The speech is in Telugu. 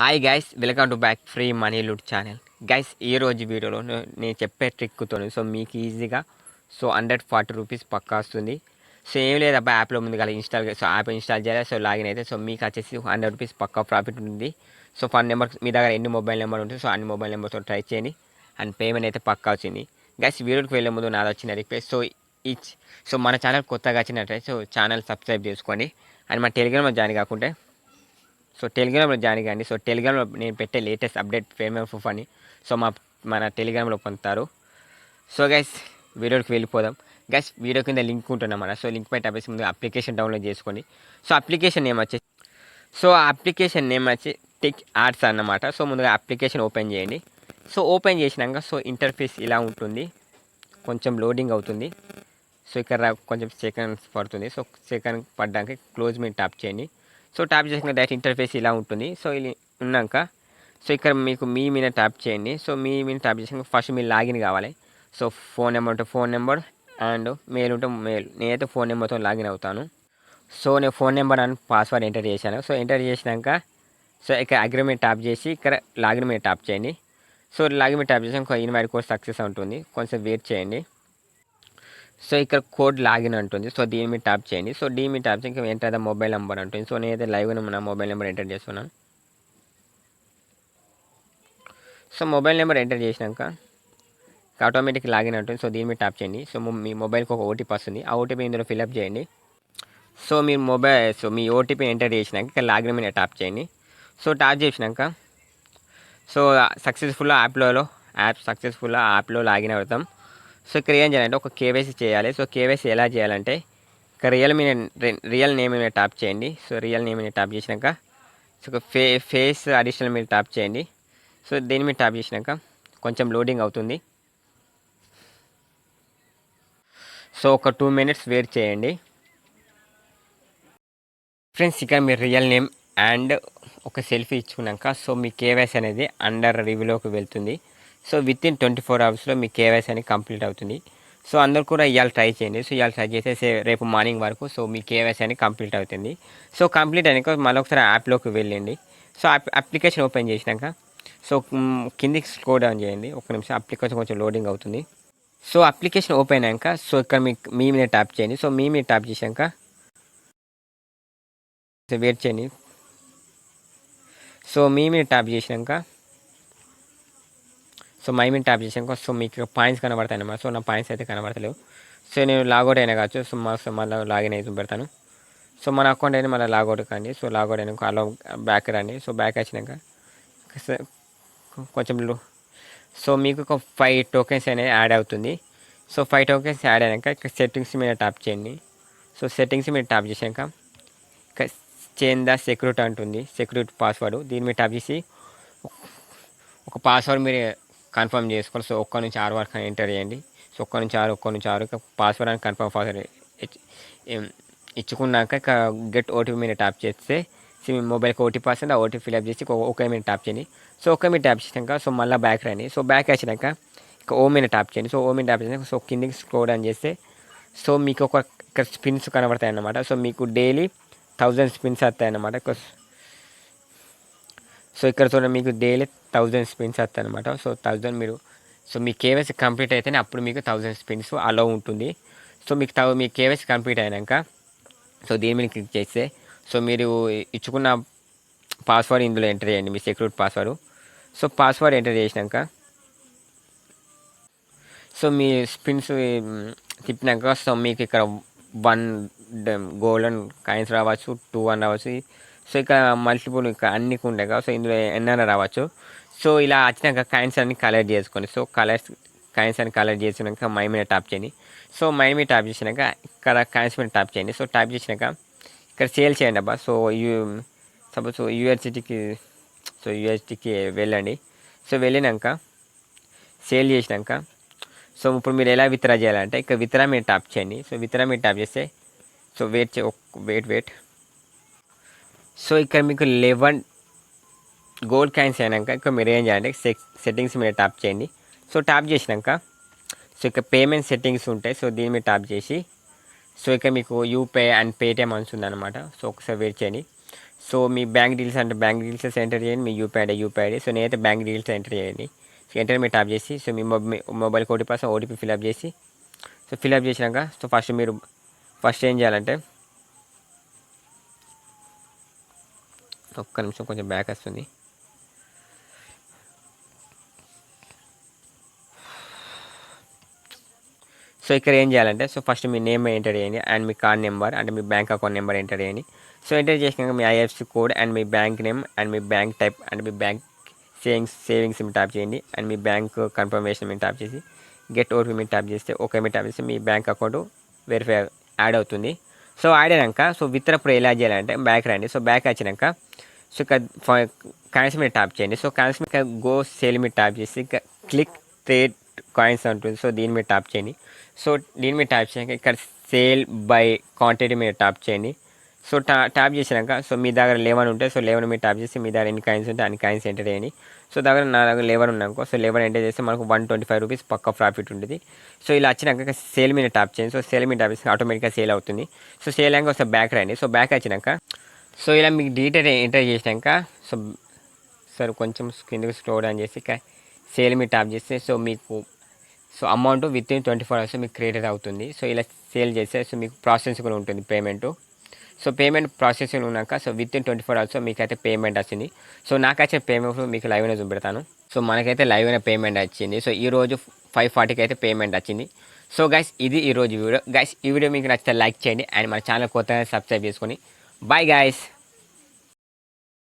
Hi guys, welcome to back free money loot channel. Guys, ఈ రోజు వీడియోలో నేను చెప్పే ట్రిక్తో మీకు ఈజీగా 140 రూపీస్ పక్కా వస్తుంది. సో ఏం లేదబ్బా, యాప్లో ముందు కదా యాప్ ఇన్స్టాల్ చేయాలి. సో లాగిన్ అయితే మీకు వచ్చేసి 100 రూపీస్ పక్కా ప్రాఫిట్ ఉంది. సో ఫోన్ నెంబర్ మీ దగ్గర ఎన్ని మొబైల్ నెంబర్ ఉంటుంది, సో అన్ని మొబైల్ నెంబర్తో ట్రై చేయండి అండ్ పేమెంట్ అయితే పక్కా వచ్చింది. గైస్, వీడియోకి వెళ్ళే ముందు నాది వచ్చిన రిక్వెస్ట్, సో మన ఛానల్ కొత్తగా వచ్చినట్టయితే ఛానల్ సబ్స్క్రైబ్ చేసుకోండి అండ్ మన టెలిగ్రామ్లో జాయిన్ కాకుంటే టెలిగ్రామ్లో జాయిన్ కండి. సో టెలిగ్రామ్లో నేను పెట్టే లేటెస్ట్ అప్డేట్ పేమెంట్ ప్రూఫ్ అని మన టెలిగ్రామ్లో పొందుతారు. సో గైస్, వీడియోకి వెళ్ళిపోదాం. గైస్, వీడియో కింద లింక్ ఉంటున్నమాట. సో లింక్ పై టైప్ చేసి ముందు అప్లికేషన్ డౌన్లోడ్ చేసుకోండి. సో అప్లికేషన్ నేమ్ వచ్చి టిక్ యాడ్స్ అన్నమాట. సో ముందుగా అప్లికేషన్ ఓపెన్ చేయండి. సో ఓపెన్ చేసినాక ఇంటర్ఫేస్ ఇలా ఉంటుంది, కొంచెం లోడింగ్ అవుతుంది. సో ఇక్కడ కొంచెం సెకండ్స్ పడుతుంది. సో సెకండ్ పడ్డానికి క్లోజ్ మీద ట్యాప్ చేయండి. సో ట్యాప్ చేసిన డైరెక్ట్ ఇంటర్ఫేస్ ఇలా ఉంటుంది. సో ఇది ఉన్నాక ఇక్కడ మీకు మీ మీద ట్యాప్ చేయండి. సో మీ మీద ట్యాప్ చేసినాక ఫస్ట్ మీరు లాగిన్ కావాలి. సో ఫోన్ నెంబర్ ఉంటే ఫోన్ నెంబర్ అండ్ మెయిల్ ఉంటే మెయిల్. నేనైతే ఫోన్ నెంబర్తో లాగిన్ అవుతాను. సో నేను phone number and password enter చేశాను. సో ఎంటర్ చేసినాక ఇక్కడ అగ్రిమెంట్ ట్యాప్ చేసి ఇక్కడ లాగిన్ మీద ట్యాప్ చేయండి. సో లాగిన్ మీద ట్యాప్ చేసాక ఇన్వైట్ కోడ్ సక్సెస్ ఉంటుంది, కొంచెం వెయిట్ చేయండి. సో ఇక్కడ కోడ్ లాగిన్ అంటుంది. సో దీని మీద ట్యాప్ చేయండి. సో దీని మీద ట్యాప్ చేసి ఇంకా ఎంటర్ ద మొబైల్ నెంబర్ అంటుంది. సో నేనైతే లైవ్గా నా మొబైల్ నెంబర్ ఎంటర్ చేస్తున్నాను. సో మొబైల్ నెంబర్ ఎంటర్ చేసినాక ఆటోమేటిక్ లాగిన్ అంటుంది. సో దీని మీద ట్యాప్ చేయండి. సో మీ మొబైల్కి ఒక ఓటీపీ వస్తుంది. ఆ ఓటీపీ ఇందులో ఫిల్అప్ చేయండి. సో మీ ఓటీపీ ఎంటర్ చేసినాక ఇక్కడ లాగిన్ మీద ట్యాప్ చేయండి. సో ట్యాప్ చేసినాక సక్సెస్ఫుల్గా యాప్లో లాగిన్ అవుతాం. సో ఇక్కడ ఏం చేయాలంటే ఒక కేవైసీ చేయాలి. సో కేవైసీ ఎలా చేయాలంటే ఇక్కడ రియల్ నేమ్ మీద ట్యాప్ చేయండి. సో రియల్ నేమ్ మీద ట్యాప్ చేసినాక సో ఫేస్ అడిషనల్ మీద ట్యాప్ చేయండి. సో దీని మీద ట్యాప్ చేసినాక కొంచెం లోడింగ్ అవుతుంది. సో ఒక 2 minutes వెయిట్ చేయండి. ఫ్రెండ్స్, ఇక్కడ మీరు రియల్ నేమ్ అండ్ ఒక సెల్ఫీ ఇచ్చుకున్నాక సో మీ కేవైసీ అనేది అండర్ రివ్యూలోకి వెళ్తుంది. సో వితిన్ 24 hours మీ కేవైసీ అనేది కంప్లీట్ అవుతుంది. సో అందరూ కూడా ఇవాళ ట్రై చేయండి. సో ఇవాళ ట్రై చేస్తే రేపు మార్నింగ్ వరకు సో మీ కేవైసీ అనేది కంప్లీట్ అవుతుంది. సో కంప్లీట్ అయినాక మళ్ళీ ఒకసారి యాప్లోకి వెళ్ళండి. సో అప్లికేషన్ ఓపెన్ చేసినాక సో కిందికి స్క్రోల్ డౌన్ చేయండి. ఒక నిమిషం, అప్లికేషన్ కొంచెం లోడింగ్ అవుతుంది. సో అప్లికేషన్ ఓపెన్ అయ్యాక సో ఇక్కడ మీ మీద ట్యాప్ చేయండి. సో మీ మీద ట్యాప్ చేశాక వెయిట్ చేయండి. సో మీ మీద ట్యాప్ చేసినాక సో మై మీద ట్యాప్ చేసాక సో మీకు పాయింట్స్ కనబడతాయి అన్నమాట. సో నా పాయింట్స్ అయితే కనబడతలేవు. సో నేను లాగౌట్ అయినా కావచ్చు. సో మళ్ళీ లాగిన్ అయితే పెడతాను. సో మన అకౌంట్ అయితే మళ్ళీ లాగౌట్ కండి. సో లాగౌట్ అయినాక అలా బ్యాక్ రండి. సో బ్యాక్ వచ్చినాక కొంచెం సో మీకు ఒక 5 tokens అనేది యాడ్ అవుతుంది. సో 5 tokens యాడ్ అయినాక ఇక్కడ సెట్టింగ్స్ మీద ట్యాప్ చేయండి. సో సెట్టింగ్స్ మీద ట్యాప్ చేసాక ఇక్కడ చేంజ్ ద సెక్యూరిటీ అంటుంది, సెక్యూరిటీ పాస్వర్డ్. దీని మీద ట్యాప్ చేసి ఒక పాస్వర్డ్ మీరు కన్ఫర్మ్ చేసుకోవాలి. సో 1 నుంచి 6 వరకు ఎంటర్ చేయండి. సో 1 నుంచి 6 పాస్వర్డ్ అని కన్ఫర్మ్ పాస్వర్డ్ ఇచ్చుకున్నాక గెట్ ఓటీపీ మీద ట్యాప్ చేస్తే మీ మొబైల్కి ఓటీపీ వస్తుంది. ఆ ఓటీపీ ఫిల్అప్ చేసి ఓకే మీద ట్యాప్ చేయండి. సో ఓకే మీద ట్యాప్ చేసినాక సో మళ్ళీ బ్యాక్ రండి. సో బ్యాక్ వచ్చినాక ఇక ఓ మీద ట్యాప్ చేయండి. సో ఓ మీద ట్యాప్ చేసినాక సో కిందికి స్క్రోల్ డౌన్ చేస్తే సో మీకు ఇక్కడ స్పిన్స్ కనబడతాయి అన్నమాట. సో మీకు డైలీ 1000 స్పిన్స్ వస్తాయి అన్నమాట. సో ఇక్కడ చూడండి, మీకు డైలీ 1000 స్పిన్స్ వస్తాయి అనమాట. సో 1000 మీరు మీ కేవైసీ కంప్లీట్ అయితేనే అప్పుడు మీకు 1000 స్పిన్స్ అలో ఉంటుంది. సో మీ కేవైసీ కంప్లీట్ అయినాక సో దీని మీద క్లిక్ చేస్తే సో మీరు ఇచ్చుకున్న పాస్వర్డ్ ఇందులో ఎంటర్ చేయండి, మీ security password. So password enter చేసినాక సో మీ స్పిన్స్ తిప్పినాక సో మీకు ఇక్కడ 1 గోల్డెన్ కాయిన్స్ రావచ్చు, 2 అని రావచ్చు. సో ఇక్కడ మల్టిపుల్ ఇక్కడ అన్ని ఉంటాయి కదా. సో ఇందులో ఎన్నైనా రావచ్చు. సో ఇలా వచ్చినాక కాయిన్స్ అన్ని కలెక్ట్ చేసుకోండి. సో కాయిన్స్ అన్ని కలెక్ట్ చేసినాక మై మీద ట్యాప్ చేయండి. సో మై మీద ట్యాప్ చేసినాక ఇక్కడ కాయిన్స్ మీద ట్యాప్ చేయండి. సో ట్యాప్ చేసినాక ఇక్కడ సేల్ చేయండి అబ్బా. సో సపోజ్ యూఎస్టీకి వెళ్ళండి. సో వెళ్ళినాక సేల్ చేసినాక సో ఇప్పుడు మీరు ఎలా విత్డ్రా చేయాలంటే ఇక్కడ విత్డ్రా మీద ట్యాప్ చేయండి. సో విత్డ్రా మీద ట్యాప్ చేస్తే సో వెయిట్ సో ఇక్కడ మీకు 11 గోల్డ్ కాయిన్స్ అయినాక ఇక్కడ మీరు ఏం చేయాలంటే సెట్టింగ్స్ మీద ట్యాప్ చేయండి. సో ట్యాప్ చేసినాక సో ఇక్కడ పేమెంట్ సెట్టింగ్స్ ఉంటాయి. సో దీని మీద ట్యాప్ చేసి సో ఇక్కడ మీకు యూపీఐ అండ్ పేటిఎం అని ఉందన్నమాట. సో ఒకసారి వెయిట్ చేయండి. సో మీ బ్యాంక్ డీటెయిల్స్ అంటే బ్యాంక్ డీటెయిల్స్ ఎంటర్ చేయండి, మీ యూపీఐ ఐడి. సో నేనైతే బ్యాంక్ డీటెయిల్స్ ఎంటర్ చేయండి. సో ఎంటర్ మీద ట్యాప్ చేసి సో మీ మొబైల్కి ఓటీపీ వస్తే ఓటీపీ ఫిల్అప్ చేసి సో ఫిల్అప్ చేసినాక సో ఫస్ట్ ఏం చేయాలంటే ఒక్క నిమిషం కొంచెం బ్యాక్ వస్తుంది. సో ఇక్కడ ఏం చేయాలంటే సో ఫస్ట్ మీ నేమ్ ఎంటర్ చేయండి అండ్ మీ కార్డ్ నెంబర్ అంటే మీ బ్యాంక్ అకౌంట్ నెంబర్ ఎంటర్ చేయండి. సో ఎంటర్ చేసినాక మీ ఐఎఫ్ఎస్సి కోడ్ అండ్ మీ బ్యాంక్ నేమ్ అండ్ మీ బ్యాంక్ టైప్ అండ్ మీ బ్యాంక్ సేవింగ్స్ మీద ట్యాప్ చేయండి అండ్ మీ బ్యాంక్ కన్ఫర్మేషన్ మీద ట్యాప్ చేసి గెట్ ఓటీపీ మీద ట్యాప్ చేస్తే ఓకే మీద ట్యాప్ చేస్తే మీ బ్యాంక్ అకౌంట్ వెరిఫై యాడ్ అవుతుంది. సో యాడ్ అయినాక సో విత్డ్రాప్పుడు ఎలా చేయాలంటే బ్యాక్ రండి. సో బ్యాక్ వచ్చినాక సో ఇక్కడ కాయిన్స్ మీద ట్యాప్ చేయండి. సో కాయిన్స్ మీద గో సేల్ మీద ట్యాప్ చేసి క్లిక్ ట్రేడ్ కాయిన్స్ ఉంటుంది. సో దీని మీద ట్యాప్ చేయండి. సో దీని మీద ట్యాప్ చేయాక ఇక్కడ సేల్ బై క్వాంటిటీ మీద ట్యాప్ చేయండి. సో ట్యాప్ చేసినాక సో మీ దగ్గర 11 ఉంటే సో 11 మీద ట్యాప్ చేసి మీ దగ్గర ఎన్ని కాయిన్స్ ఉంటే అన్ని కాయిన్స్ ఎంటర్ చేయండి. సో నా దగ్గర 11 ఉన్నాకో సో 11 ఎంటర్ చేస్తే మనకు 125 రూపీస్ పక్క ప్రాఫిట్ ఉంటుంది. సో ఇలా వచ్చినాక సేల్ మీద ట్యాప్ చేయండి. సో సేల్ మీద ట్యాప్ చేసి ఆటోమేటిక్గా సేల్ అవుతుంది. సో సేల్ అయ్యాక ఒకసారి బ్యాక్ రండి. సో బ్యాక్ వచ్చినాక సో ఇలా మీకు డీటెయిల్ ఎంటర్ చేసినాక సో సార్ కొంచెం కిందకి స్క్రోల్ డౌన్ చేసి సేల్ మీద ట్యాప్ చేస్తే సో మీకు సో అమౌంట్ వితిన్ 24 అవర్స్ మీకు క్రియేట్ అవుతుంది. సో ఇలా సేల్ చేస్తే సో మీకు ప్రాసెస్ కూడా ఉంటుంది పేమెంట్. సో పేమెంట్ ప్రాసెసింగ్ ఉన్నాక సో వితిన్ 24 అవర్స్ మీకు అయితే పేమెంట్ వచ్చింది. సో నాకు వచ్చిన పేమెంట్ మీకు లైవ్నే చూపెడతాను. సో మనకైతే లైవ్నే పేమెంట్ వచ్చింది. సో ఈరోజు 5:40కి అయితే పేమెంట్ వచ్చింది. సో గైస్ ఇది ఈరోజు వీడియో. గైస్ ఈ వీడియో మీకు నచ్చితే లైక్ చేయండి అండ్ మన ఛానల్ కొత్తగా సబ్స్క్రైబ్ చేసుకొని బాయ్ గైస్.